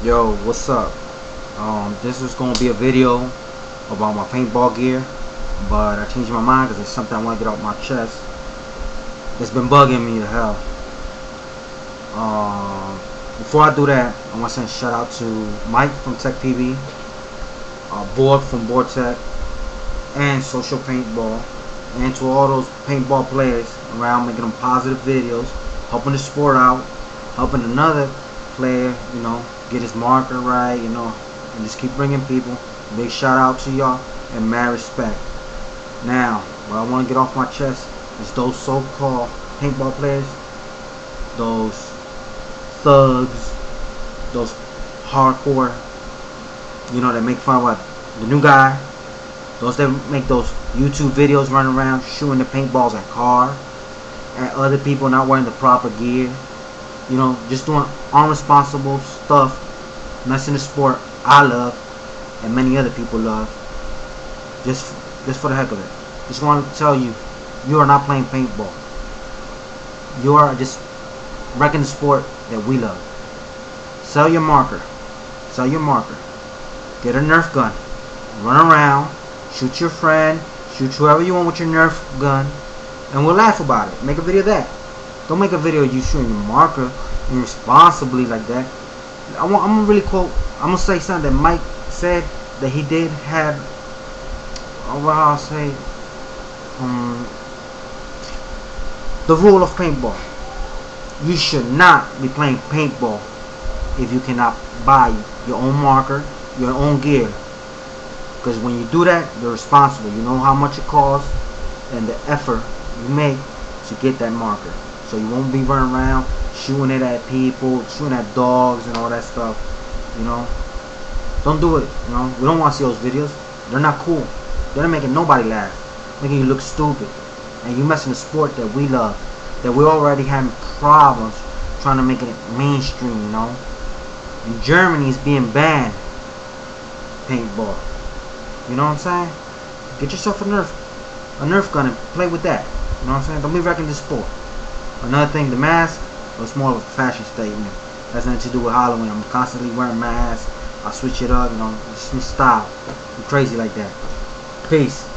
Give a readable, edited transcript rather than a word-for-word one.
Yo, what's up? This is gonna be a video about my paintball gear, but I changed my mind because it's something I want to get off my chest. It's been bugging me to hell. Before I do that, I want to send a shout out to Mike from Tech PV, Board from Board Tech, and Social Paintball, and to all those paintball players around making them positive videos, helping the sport out, helping another player, get his marker right, and just keep bringing people. Big shout out to y'all and mad respect. Now, what I want to get off my chest is those so-called paintball players, those thugs, those hardcore, that make fun of the new guy, those that make those YouTube videos running around shooting the paintballs at cars, at other people not wearing the proper gear, just doing unresponsible stuff, messing the sport I love and many other people love, just for the heck of it. Just want to tell you, you are not playing paintball. You are just wrecking the sport that we love. Sell your marker. Sell your marker. Get a Nerf gun. Run around. Shoot your friend. Shoot whoever you want with your Nerf gun. And we'll laugh about it. Make a video of that. Don't make a video of you shooting your marker irresponsibly like that. I'm gonna really quote. I'm gonna say something that Mike said that he did have. What I'll say. The rule of paintball. You should not be playing paintball if you cannot buy your own marker, your own gear. Because when you do that, you're responsible. You know how much it costs and the effort you make to get that marker. So you won't be running around shooting it at people, shooting at dogs and all that stuff. Don't do it. We don't want to see those videos. They're not cool. They're not making nobody laugh, making you look stupid. And you messing the sport that we love, that we already having problems trying to make it mainstream. In Germany, it's being banned, paintball. You know what I'm saying? Get yourself a Nerf gun and play with that. You know what I'm saying? Don't be wrecking the sport. Another thing, the mask, it's more of a fashion statement. Has nothing to do with Halloween. I'm constantly wearing masks. I switch it up, it's my style. I'm crazy like that. Peace.